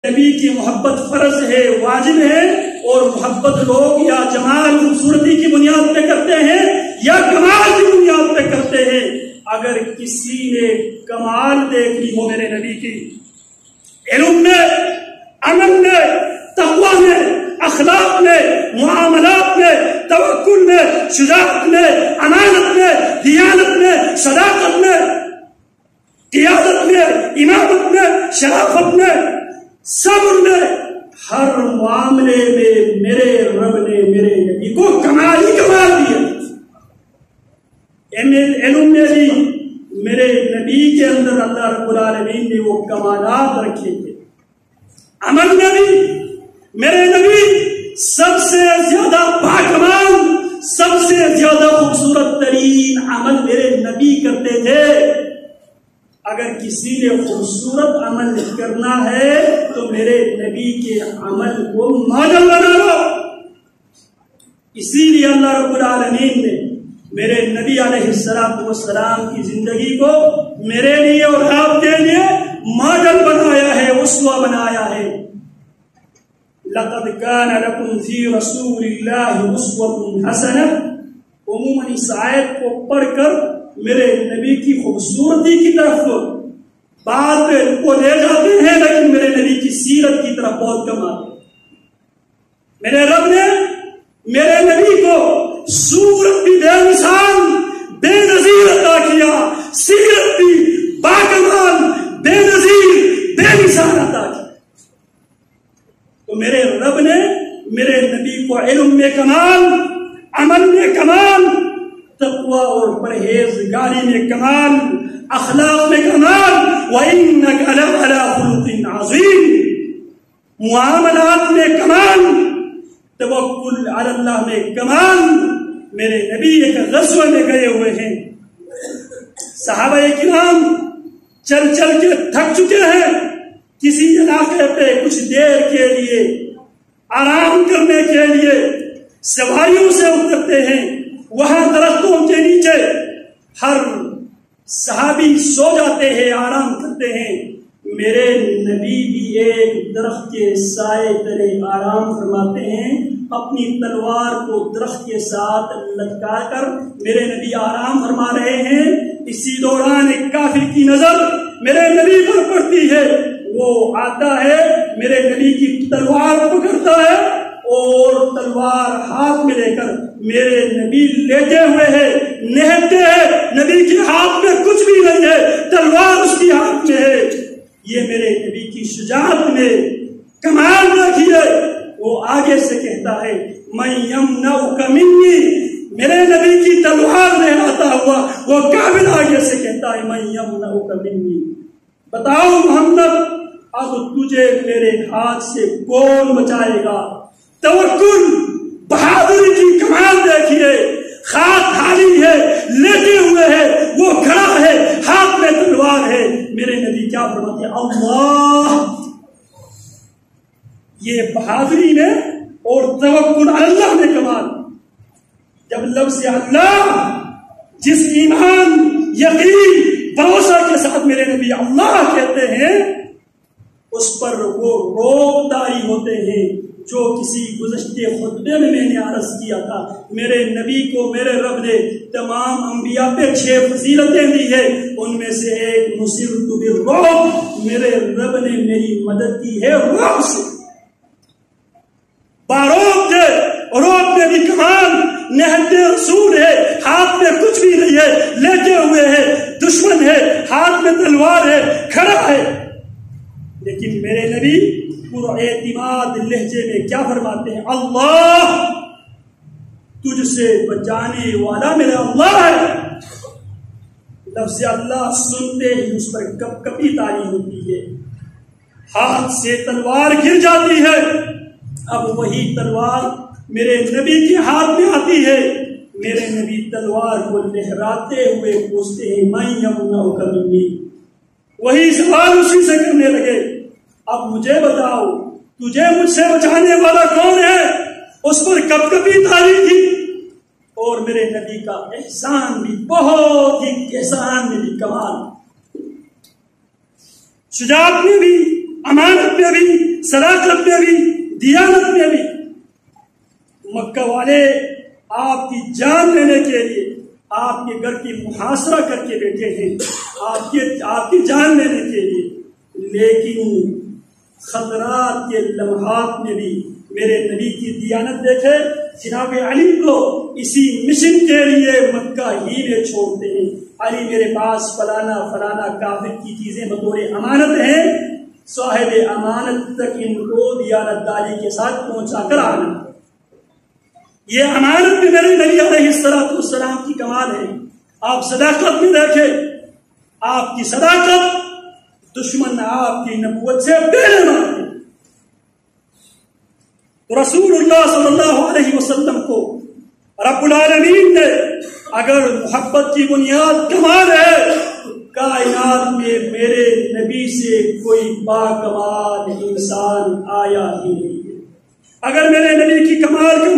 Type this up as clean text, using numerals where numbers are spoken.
نبی کی محبت فرض ہے، واجب ہے، اور محبت لوگ یا جمال خوبصورتی کی بنیاد پہ کرتے ہیں یا کمال کی بنیاد پہ کرتے ہیں۔ اگر کسی نے کمال دیکھ لی ہو میرے نبی کی، علم میں، عمل میں، تقوی میں، اخلاق میں، معاملات میں، توکل میں، شجاعت میں، امانت میں، دیانت میں، صداقت میں، قیادت میں، امامت میں، شرافت میں، صبر میں، ہر معاملے میں میرے رب نے میرے نبی کو کمال ہی کمال دیا۔ علم میں بھی میرے نبی کے اندر اللہ رب العالمین نے وہ کمالات رکھے تھے، عمل میں بھی میرے نبی سب سے زیادہ باکمال، سب سے زیادہ خوبصورت ترین عمل میرے نبی کرتے تھے۔ اگر کسی نے خوبصورت عمل کرنا ہے تو میرے نبی کے عمل کو ماڈل بنا لو۔ اسی لیے اللہ رب العالمین نے میرے نبی علیہ السلام کی زندگی کو میرے لیے اور آپ کے لیے ماڈل بنایا ہے، اسوہ بنایا ہے۔ لَقَدْ كَانَ لَكُمْ فِي رَسُولِ اللَّهِ أُسْوَةٌ حَسَنَةٌ عموماً اس آیت کو پڑھ کر میرے نبی کی خوبصورتی کی طرف بات کو لے جاتے ہیں، لیکن میرے نبی کی سیرت کی طرف بہت کم آتے ہیں۔ میرے رب نے میرے نبی کو صورت بھی بے مثال، بے نظیر عطا کیا، سیرت بھی باکمال، بے نظیر، بے مثال عطا کیا۔ تو میرے رب نے میرے نبی کو علم میں کمال، عمل میں کمال، تقوی اور پرہیزگاری میں کمال، اخلاق میں کمال، وَإِنَّكَ لَعَلَىٰ خُلُقٍ عَظِيمٍ، معاملات میں کمال، توکل علی اللہ میں کمال۔ میرے نبی ایک غزوے میں گئے ہوئے ہیں، صحابہ کرام چل چل کے تھک چکے ہیں، کسی علاقے پہ کچھ دیر کے لیے آرام کرنے کے لیے سواریوں سے اترتے ہیں، وہاں درختوں کے نیچے ہر صحابی سو جاتے ہیں، آرام کرتے ہیں۔ میرے نبی بھی ایک درخت کے سائے تلے آرام فرماتے ہیں، اپنی تلوار کو درخت کے ساتھ لٹکا کر میرے نبی آرام فرما رہے ہیں۔ اسی دوران ایک کافر کی نظر میرے نبی پر پڑتی ہے، وہ آتا ہے، میرے نبی کی تلوار پکڑتا ہے اور تلوار ہاتھ میں لے کر میرے نبی لیٹے ہوئے ہیں، نہتے ہیں، نبی کے ہاتھ میں کچھ بھی نہیں ہے، تلوار اس کی ہاتھ میں ہے۔ یہ میرے نبی کی شجاعت میں کمال دیکھیے۔ وہ آگے سے کہتا ہے میں یمنعک منی، میرے نبی کی تلوار لہراتا ہوا وہ کافر آگے سے کہتا ہے میں یمنعک منی، بتاؤ محمد اب تجھے میرے ہاتھ سے کون بچائے گا؟ توکل، بہادری کی کمال دیکھیے، ہاتھ خالی ہے، لیٹے ہوئے ہے، وہ کھڑا ہے، ہاتھ میں تلوار ہے۔ میرے نبی کیا فرماتے ہیں؟ اللہ، یہ بہادری میں اور توکل اللہ میں کمال۔ جب لفظ اللہ، جس ایمان، یقین، بھروسہ کے ساتھ میرے نبی اللہ کہتے ہیں، اس پر وہ روک داری ہوتے ہیں جو کسی گزشتے خطبے میں نے عرض کیا تھا۔ میرے نبی کو میرے رب نے تمام انبیاء پہ 6 فضیلتیں دی ہے، ان میں سے ایک نصرت بالرعب، میرے رب نے میری مدد کی ہے رعب سے۔ باروب تھے، روب میں بھی کمال، نہتے رسول ہے، ہاتھ میں کچھ بھی نہیں ہے، لیٹے ہوئے ہے، دشمن ہے، ہاتھ میں تلوار ہے، کھڑا ہے، لیکن میرے نبی اعتماد لہجے میں کیا فرماتے ہیں؟ اللہ، تجھ سے بچانے والا میرا اللہ ہے۔ لفظ اللہ سنتے ہی اس پر کپ کپی تاری ہوتی ہے، ہاتھ سے تلوار گر جاتی ہے۔ اب وہی تلوار میرے نبی کے ہاتھ میں آتی ہے، میرے نبی تلوار کو لہراتے ہوئے پوچھتے ہیں میں یمنعک منی، وہی سوال اسی سے کرنے لگے، اب مجھے بتاؤ تجھے مجھ سے بچانے والا کون ہے؟ اس پر کب کبھی تاری تھی۔ اور میرے نبی کا احسان بھی بہت ہی، احسان میں بھی کمال، شجاعت میں بھی، امانت میں بھی، عقیدت میں بھی دیانت میں بھی مکہ والے آپ کی جان لینے کے لیے آپ کے گھر کی محاصرہ کر کے بیٹھے ہیں آپ کی جان لینے کے لیے، لیکن خطرات کے لمحات میں بھی میرے نبی کی دیانت دیکھے، جناب علی کو اسی مشن کے لیے مکہ ہی میں چھوڑتے ہیں۔ علی میرے پاس فلانا فلانا کافر کی چیزیں بطور امانت ہیں، صاحب امانت تک ان کو دیانت داری کے ساتھ پہنچا کر آنا۔ یہ امانت بھی میرے نبی علیہ السلام کی کمال ہے۔ آپ صداقت میں دیکھیں، آپ کی صداقت دشمن آپ کی نبوت سے پہلے مارتے۔ رسول اللہ صلی اللہ علیہ وسلم کو رب العالمین نے اگر محبت کی بنیاد کمال ہے، کائنات میں میرے نبی سے کوئی باکمال انسان آیا ہی نہیں ہے۔ اگر میرے نبی کی کمال کا